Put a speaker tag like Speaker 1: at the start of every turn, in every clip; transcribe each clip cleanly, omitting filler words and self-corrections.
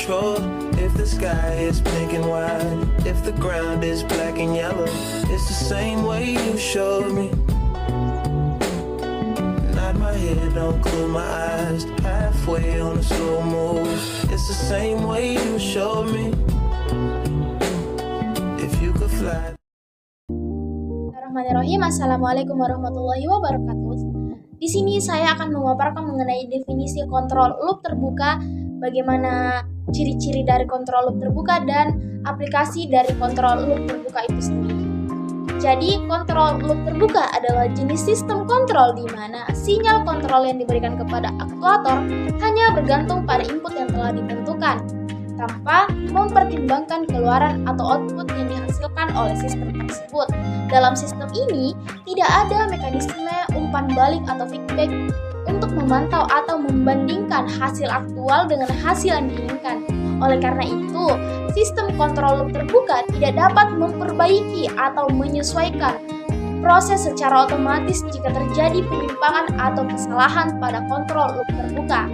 Speaker 1: control. If the sky is pink and white, if the ground is black and yellow, it's the same way you showed me. Nod my head, don't close my eyes. Halfway on a slow move, it's the same way you showed me. If you could fly.
Speaker 2: Bismillahirrahmanirrahim. Assalamualaikum warahmatullahi wabarakatuh. Di sini saya akan memaparkan mengenai definisi kontrol loop terbuka, bagaimana ciri-ciri dari kontrol loop terbuka dan aplikasi dari kontrol loop terbuka itu sendiri. Jadi, kontrol loop terbuka adalah jenis sistem kontrol di mana sinyal kontrol yang diberikan kepada aktuator hanya bergantung pada input yang telah ditentukan, tanpa mempertimbangkan keluaran atau output yang dihasilkan oleh sistem tersebut. Dalam sistem ini, tidak ada mekanisme umpan balik atau feedback untuk memantau atau membandingkan hasil aktual dengan hasil yang diinginkan. Oleh karena itu, sistem kontrol loop terbuka tidak dapat memperbaiki atau menyesuaikan proses secara otomatis jika terjadi penyimpangan atau kesalahan pada kontrol loop terbuka.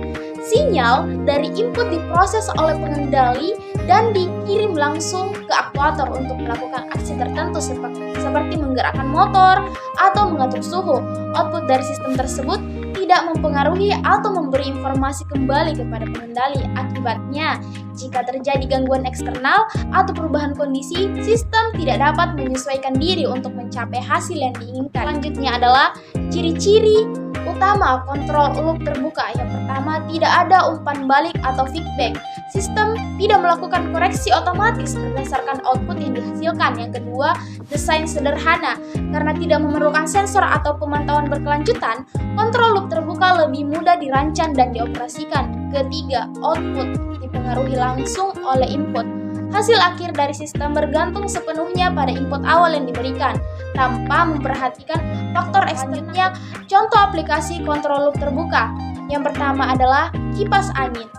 Speaker 2: Sinyal dari input diproses oleh pengendali dan dikirim langsung ke aktuator untuk melakukan aksi tertentu seperti menggerakkan motor atau mengatur suhu. Output dari sistem tersebut tidak mempengaruhi atau memberi informasi kembali kepada pengendali. Akibatnya, jika terjadi gangguan eksternal atau perubahan kondisi, sistem tidak dapat menyesuaikan diri untuk mencapai hasil yang diinginkan. Selanjutnya adalah ciri-ciri utama kontrol loop terbuka. Yang pertama, tidak ada umpan balik atau feedback. Sistem tidak melakukan koreksi otomatis berdasarkan output yang dihasilkan. Yang kedua, desain sederhana. Karena tidak memerlukan sensor atau pemantauan berkelanjutan, kontrol loop terbuka lebih mudah dirancang dan dioperasikan. Ketiga, output dipengaruhi langsung oleh input. Hasil akhir dari sistem bergantung sepenuhnya pada input awal yang diberikan, tanpa memperhatikan faktor eksternalnya. Contoh aplikasi kontrol loop terbuka. Yang pertama adalah kipas angin.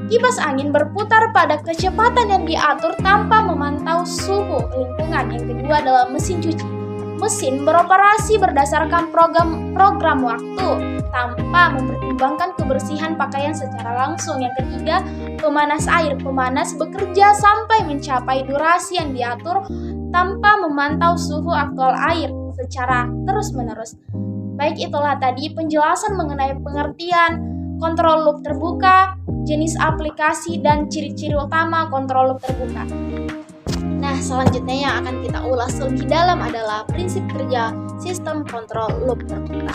Speaker 2: Kipas angin berputar pada kecepatan yang diatur tanpa memantau suhu lingkungan. Yang kedua adalah mesin cuci. Mesin beroperasi berdasarkan program waktu tanpa mempertimbangkan kebersihan pakaian secara langsung. Yang ketiga, pemanas air. Pemanas bekerja sampai mencapai durasi yang diatur tanpa memantau suhu aktual air secara terus-menerus. Baik, itulah tadi penjelasan mengenai pengertian kontrol loop terbuka, jenis aplikasi, dan ciri-ciri utama kontrol loop terbuka. Nah, selanjutnya yang akan kita ulas lebih dalam adalah prinsip kerja sistem kontrol loop terbuka.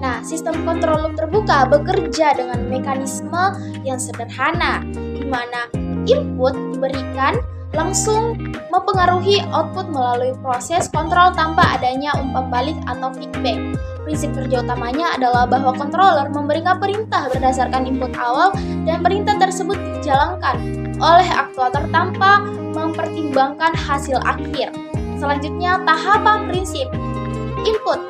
Speaker 2: Nah, sistem kontrol loop terbuka bekerja dengan mekanisme yang sederhana, di mana input diberikan langsung mempengaruhi output melalui proses kontrol tanpa adanya umpan balik atau feedback. Prinsip kerja utamanya adalah bahwa controller memberikan perintah berdasarkan input awal dan perintah tersebut dijalankan oleh aktuator tanpa mempertimbangkan hasil akhir. Selanjutnya, tahapan prinsip input.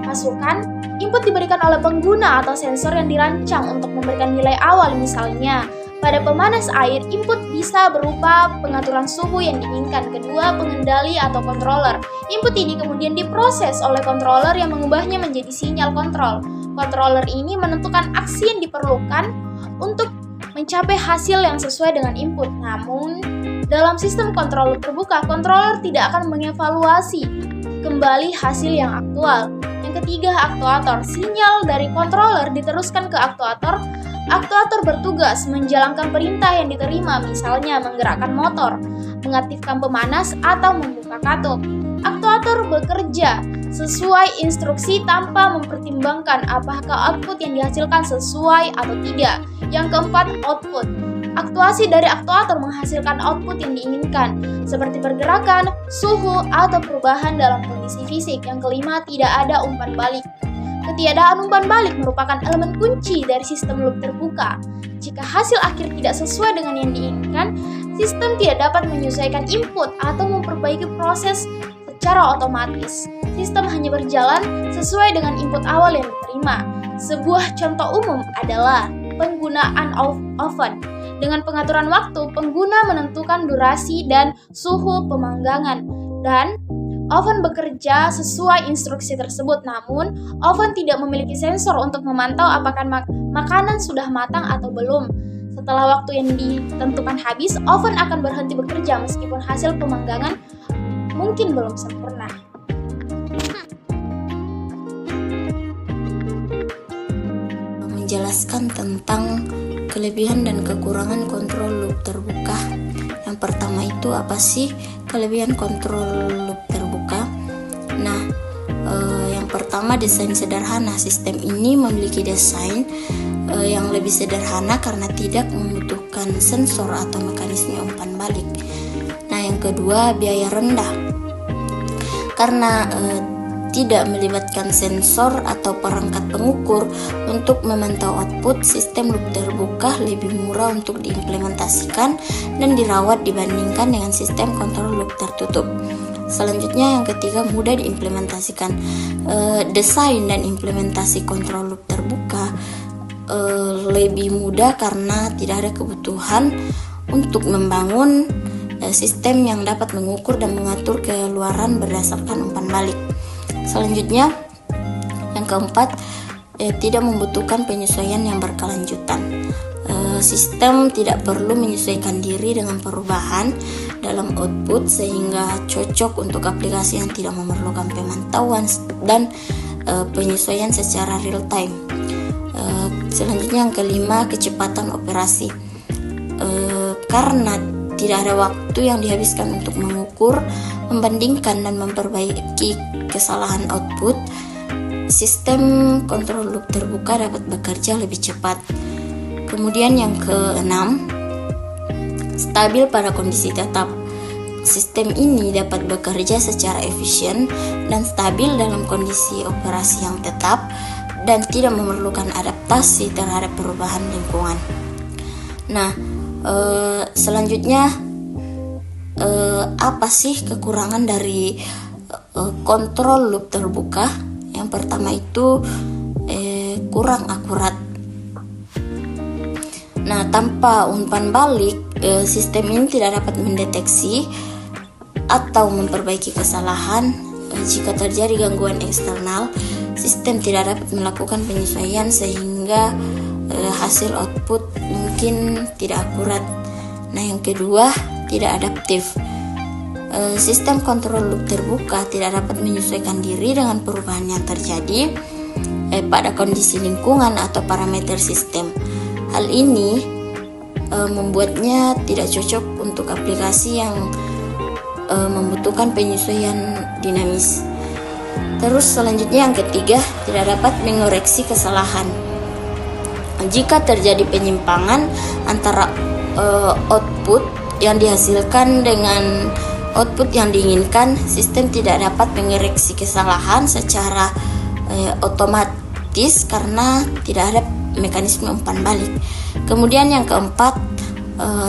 Speaker 2: Masukan input diberikan oleh pengguna atau sensor yang dirancang untuk memberikan nilai awal. Misalnya, pada pemanas air, input bisa berupa pengaturan suhu yang diinginkan. Kedua, pengendali atau controller. Input ini kemudian diproses oleh controller yang mengubahnya menjadi sinyal kontrol. Controller ini menentukan aksi yang diperlukan untuk mencapai hasil yang sesuai dengan input. Namun, dalam sistem kontrol loop terbuka, controller tidak akan mengevaluasi kembali hasil yang aktual. Yang ketiga, aktuator. Sinyal dari controller diteruskan ke aktuator. Aktuator bertugas menjalankan perintah yang diterima, misalnya menggerakkan motor, mengaktifkan pemanas, atau membuka katup. Aktuator bekerja sesuai instruksi tanpa mempertimbangkan apakah output yang dihasilkan sesuai atau tidak. Yang keempat, output. Aktuasi dari aktuator menghasilkan output yang diinginkan, seperti pergerakan, suhu, atau perubahan dalam kondisi fisik. Yang kelima, tidak ada umpan balik. Ketiadaan umpan balik merupakan elemen kunci dari sistem loop terbuka. Jika hasil akhir tidak sesuai dengan yang diinginkan, sistem tidak dapat menyesuaikan input atau memperbaiki proses secara otomatis. Sistem hanya berjalan sesuai dengan input awal yang diterima. Sebuah contoh umum adalah penggunaan oven. Dengan pengaturan waktu, pengguna menentukan durasi dan suhu pemanggangan, dan oven bekerja sesuai instruksi tersebut. Namun, oven tidak memiliki sensor untuk memantau apakah makanan sudah matang atau belum. Setelah waktu yang ditentukan habis, oven akan berhenti bekerja meskipun hasil pemanggangan mungkin belum sempurna.
Speaker 3: Menjelaskan tentang kelebihan dan kekurangan kontrol loop terbuka. Yang pertama itu apa sih kelebihan kontrol loop terbuka? Nah, yang pertama desain sederhana. Sistem ini memiliki desain yang lebih sederhana karena tidak membutuhkan sensor atau mekanisme umpan balik. Nah, yang kedua biaya rendah karena tidak melibatkan sensor atau perangkat pengukur untuk memantau output. Sistem loop terbuka lebih murah untuk diimplementasikan dan dirawat dibandingkan dengan sistem kontrol loop tertutup. Selanjutnya yang ketiga mudah diimplementasikan. Desain dan implementasi kontrol loop terbuka lebih mudah karena tidak ada kebutuhan untuk membangun sistem yang dapat mengukur dan mengatur keluaran berdasarkan umpan balik. Selanjutnya yang keempat, tidak membutuhkan penyesuaian yang berkelanjutan. Sistem tidak perlu menyesuaikan diri dengan perubahan dalam output sehingga cocok untuk aplikasi yang tidak memerlukan pemantauan dan penyesuaian secara real time. Selanjutnya yang kelima, kecepatan operasi. Karena tidak ada waktu yang dihabiskan untuk mengukur, membandingkan dan memperbaiki kesalahan output, sistem kontrol loop terbuka dapat bekerja lebih cepat. Kemudian yang keenam, stabil pada kondisi tetap. Sistem ini dapat bekerja secara efisien dan stabil dalam kondisi operasi yang tetap dan tidak memerlukan adaptasi terhadap perubahan lingkungan. Nah, selanjutnya apa sih kekurangan dari kontrol loop terbuka? Yang pertama itu kurang akurat. Nah, tanpa umpan balik, sistem ini tidak dapat mendeteksi atau memperbaiki kesalahan. Jika terjadi gangguan eksternal, sistem tidak dapat melakukan penyesuaian sehingga hasil output mungkin tidak akurat. Nah, yang kedua, tidak adaptif. Sistem kontrol loop terbuka tidak dapat menyesuaikan diri dengan perubahan yang terjadi pada kondisi lingkungan atau parameter sistem. Hal ini membuatnya tidak cocok untuk aplikasi yang membutuhkan penyesuaian dinamis. Terus selanjutnya yang ketiga, tidak dapat mengoreksi kesalahan. Jika terjadi penyimpangan antara output yang dihasilkan dengan output yang diinginkan, sistem tidak dapat mengoreksi kesalahan secara otomatis karena tidak ada mekanisme umpan balik. Kemudian yang keempat,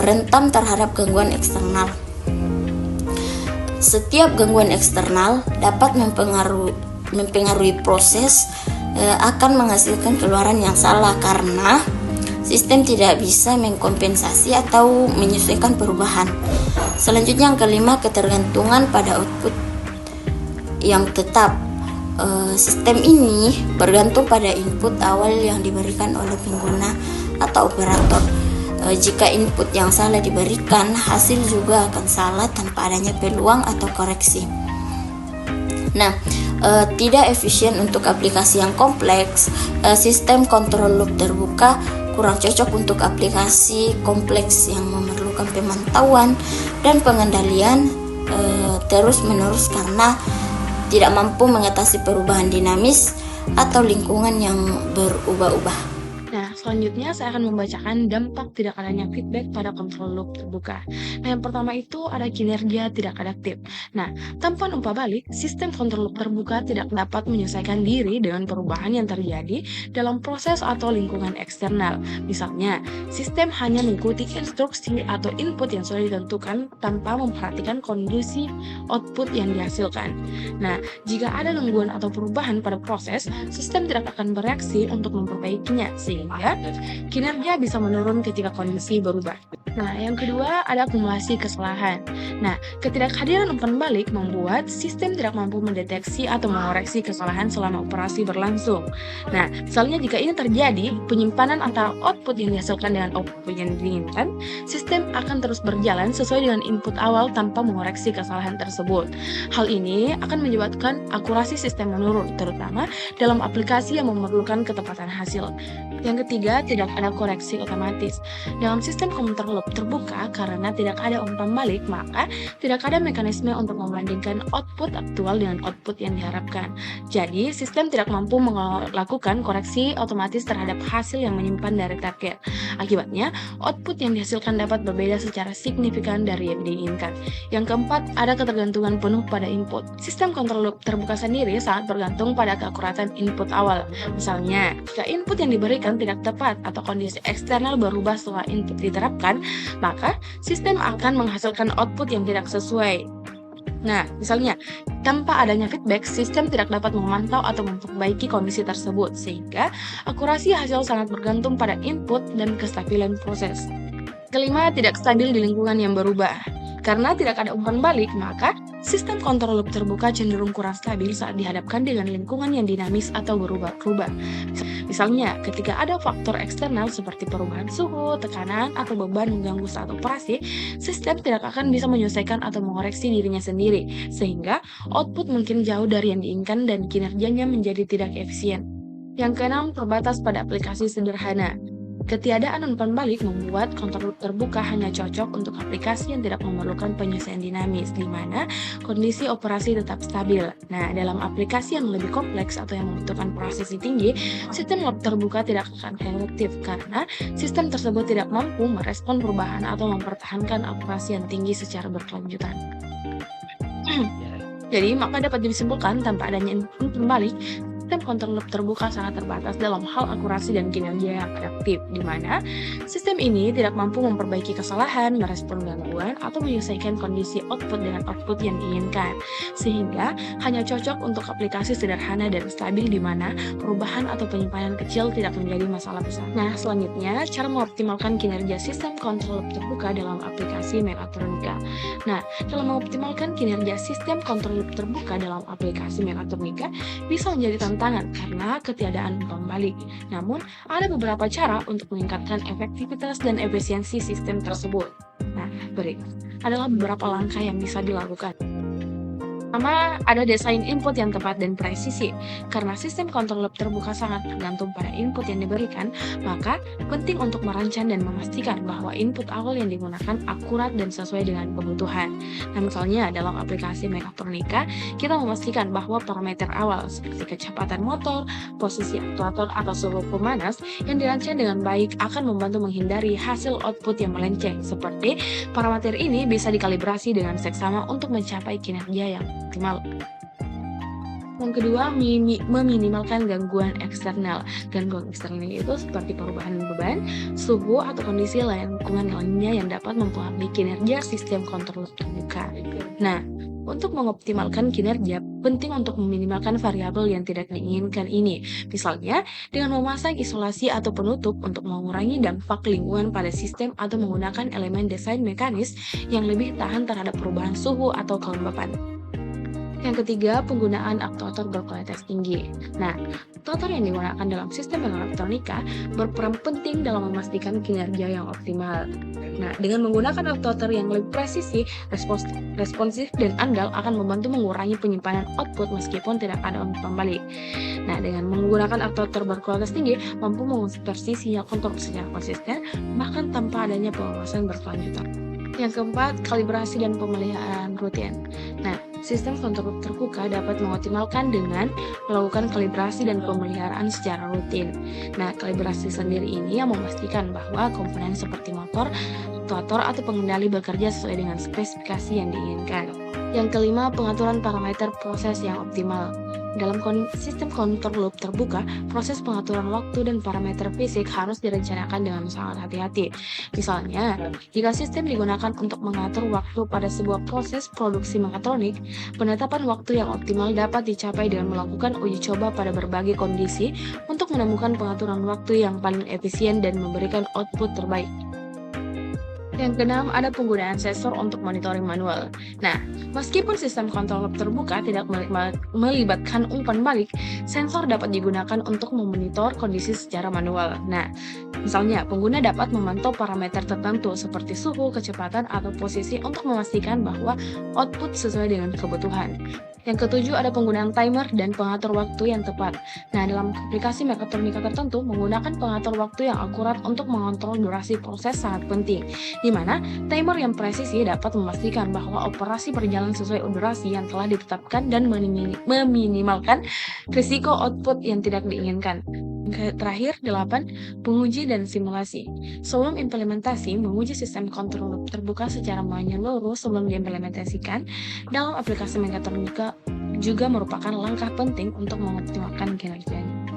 Speaker 3: rentan terhadap gangguan eksternal. Setiap gangguan eksternal dapat mempengaruhi proses, akan menghasilkan keluaran yang salah karena sistem tidak bisa mengkompensasi atau menyesuaikan perubahan. Selanjutnya yang kelima, ketergantungan pada output yang tetap. Sistem ini bergantung pada input awal yang diberikan oleh pengguna atau operator. Jika input yang salah diberikan, hasil juga akan salah tanpa adanya peluang atau koreksi. Nah, tidak efisien untuk aplikasi yang kompleks. Sistem kontrol loop terbuka kurang cocok untuk aplikasi kompleks yang memerlukan pemantauan dan pengendalian terus-menerus karena tidak mampu mengatasi perubahan dinamis atau lingkungan yang berubah-ubah.
Speaker 4: Nah, selanjutnya saya akan membacakan dampak tidak adanya feedback pada kontrol loop terbuka. Nah, yang pertama itu ada kinerja tidak adaptif. Nah, tanpa umpan balik, sistem kontrol loop terbuka tidak dapat menyesuaikan diri dengan perubahan yang terjadi dalam proses atau lingkungan eksternal. Misalnya, sistem hanya mengikuti instruksi atau input yang sudah ditentukan tanpa memperhatikan kondisi output yang dihasilkan. Nah, jika ada gangguan atau perubahan pada proses, sistem tidak akan bereaksi untuk memperbaikinya, sehingga kinerja bisa menurun ketika kondisi berubah. Nah, yang kedua ada akumulasi kesalahan. Nah, ketidakhadiran umpan balik membuat sistem tidak mampu mendeteksi atau mengoreksi kesalahan selama operasi berlangsung. Nah, misalnya jika ini terjadi, penyimpanan antara output yang dihasilkan dengan output yang diinginkan, sistem akan terus berjalan sesuai dengan input awal tanpa mengoreksi kesalahan tersebut. Hal ini akan menyebabkan akurasi sistem menurun, terutama dalam aplikasi yang memerlukan ketepatan hasil. Yang ketiga, tidak ada koreksi otomatis. Dalam sistem komputer loop terbuka, karena tidak ada umpan balik, maka tidak ada mekanisme untuk membandingkan output aktual dengan output yang diharapkan. Jadi, sistem tidak mampu melakukan koreksi otomatis terhadap hasil yang menyimpan dari target. Akibatnya, output yang dihasilkan dapat berbeda secara signifikan dari yang diinginkan. Yang keempat, ada ketergantungan penuh pada input. Sistem kontrol loop terbuka sendiri sangat bergantung pada keakuratan input awal. Misalnya, jika input yang diberikan tidak tepat atau kondisi eksternal berubah setelah input diterapkan, maka sistem akan menghasilkan output yang tidak sesuai. Nah, misalnya, tanpa adanya feedback, sistem tidak dapat memantau atau memperbaiki kondisi tersebut, sehingga akurasi hasil sangat bergantung pada input dan kestabilan proses. Kelima, tidak stabil di lingkungan yang berubah. Karena tidak ada umpan balik, maka sistem kontrol loop terbuka cenderung kurang stabil saat dihadapkan dengan lingkungan yang dinamis atau berubah-ubah. Misalnya, ketika ada faktor eksternal seperti perubahan suhu, tekanan, atau beban mengganggu saat operasi, sistem tidak akan bisa menyelesaikan atau mengoreksi dirinya sendiri, sehingga output mungkin jauh dari yang diinginkan dan kinerjanya menjadi tidak efisien. Yang keenam, terbatas pada aplikasi sederhana. Ketiadaan umpan balik membuat kontrol terbuka hanya cocok untuk aplikasi yang tidak memerlukan penyesuaian dinamis, di mana kondisi operasi tetap stabil. Nah, dalam aplikasi yang lebih kompleks atau yang membutuhkan prosesi tinggi, sistem loop terbuka tidak akan efektif karena sistem tersebut tidak mampu merespon perubahan atau mempertahankan akurasi yang tinggi secara berkelanjutan. Jadi, maka dapat disimpulkan tanpa adanya umpan balik, sistem kontrol loop terbuka sangat terbatas dalam hal akurasi dan kinerja yang adaptif, di mana sistem ini tidak mampu memperbaiki kesalahan, merespon gangguan, atau menyelesaikan kondisi output dengan output yang diinginkan, sehingga hanya cocok untuk aplikasi sederhana dan stabil di mana perubahan atau penyimpanan kecil tidak menjadi masalah besar. Nah, selanjutnya, cara mengoptimalkan kinerja sistem kontrol loop terbuka dalam aplikasi Mechatronika. Nah, dalam mengoptimalkan kinerja sistem kontrol loop terbuka dalam aplikasi Mechatronika bisa menjadi tantangan karena ketiadaan umpan balik. Namun, ada beberapa cara untuk meningkatkan efektivitas dan efisiensi sistem tersebut. Nah, berikut adalah beberapa langkah yang bisa dilakukan. Pertama, ada desain input yang tepat dan presisi. Karena sistem kontrol loop terbuka sangat tergantung pada input yang diberikan, maka penting untuk merancang dan memastikan bahwa input awal yang digunakan akurat dan sesuai dengan kebutuhan. Nah, misalnya dalam aplikasi Mechatronika, kita memastikan bahwa parameter awal seperti kecepatan motor, posisi aktuator atau suhu pemanas yang dirancang dengan baik akan membantu menghindari hasil output yang melenceng. Seperti parameter ini bisa dikalibrasi dengan seksama untuk mencapai kinerja yang optimal. Yang kedua, meminimalkan gangguan eksternal. Gangguan eksternal itu seperti perubahan beban, suhu, atau kondisi lingkungan lainnya yang dapat mempengaruhi kinerja sistem kontrol terbuka. Nah, untuk mengoptimalkan kinerja, penting untuk meminimalkan variabel yang tidak diinginkan ini. Misalnya, dengan memasang isolasi atau penutup untuk mengurangi dampak lingkungan pada sistem atau menggunakan elemen desain mekanis yang lebih tahan terhadap perubahan suhu atau kelembapan. Yang ketiga, penggunaan aktuator berkualitas tinggi. Nah, aktuator yang digunakan dalam sistem elektronika berperan penting dalam memastikan kinerja yang optimal. Nah, dengan menggunakan aktuator yang lebih presisi, responsif, dan andal akan membantu mengurangi penyimpanan output meskipun tidak ada umpan balik. Nah, dengan menggunakan aktuator berkualitas tinggi, mampu mengonversi sinyal kontrol secara konsisten, bahkan tanpa adanya pengawasan berkelanjutan. Yang keempat, kalibrasi dan pemeliharaan rutin. Nah, sistem kontrol terbuka dapat mengoptimalkan dengan melakukan kalibrasi dan pemeliharaan secara rutin. Nah, kalibrasi sendiri ini yang memastikan bahwa komponen seperti motor aktuator atau pengendali bekerja sesuai dengan spesifikasi yang diinginkan. Yang kelima, pengaturan parameter proses yang optimal. Dalam sistem kontrol loop terbuka, proses pengaturan waktu dan parameter fisik harus direncanakan dengan sangat hati-hati. Misalnya, jika sistem digunakan untuk mengatur waktu pada sebuah proses produksi mekatronik, penetapan waktu yang optimal dapat dicapai dengan melakukan uji coba pada berbagai kondisi untuk menemukan pengaturan waktu yang paling efisien dan memberikan output terbaik. Yang keenam, ada penggunaan sensor untuk monitoring manual. Nah, meskipun sistem kontrol loop terbuka tidak melibatkan umpan balik, sensor dapat digunakan untuk memonitor kondisi secara manual. Nah, misalnya, pengguna dapat memantau parameter tertentu seperti suhu, kecepatan, atau posisi untuk memastikan bahwa output sesuai dengan kebutuhan. Yang ketujuh, ada penggunaan timer dan pengatur waktu yang tepat. Nah, dalam aplikasi mekatronika tertentu, menggunakan pengatur waktu yang akurat untuk mengontrol durasi proses sangat penting, di mana timer yang presisi dapat memastikan bahwa operasi berjalan sesuai durasi yang telah ditetapkan dan meminimalkan risiko output yang tidak diinginkan. Terakhir, 8. Penguji dan simulasi. Sebelum implementasi, menguji sistem kontrol loop terbuka secara menyeluruh sebelum diimplementasikan dalam aplikasi mekatronika juga merupakan langkah penting untuk mengoptimalkan kinerjanya.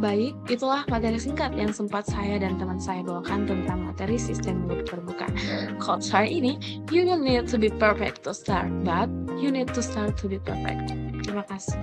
Speaker 4: Baik, itulah materi singkat yang sempat saya dan teman saya bawakan tentang materi sistem loop terbuka. Quotes hari ini, you don't need to be perfect to start, but you need to start to be perfect. Terima kasih.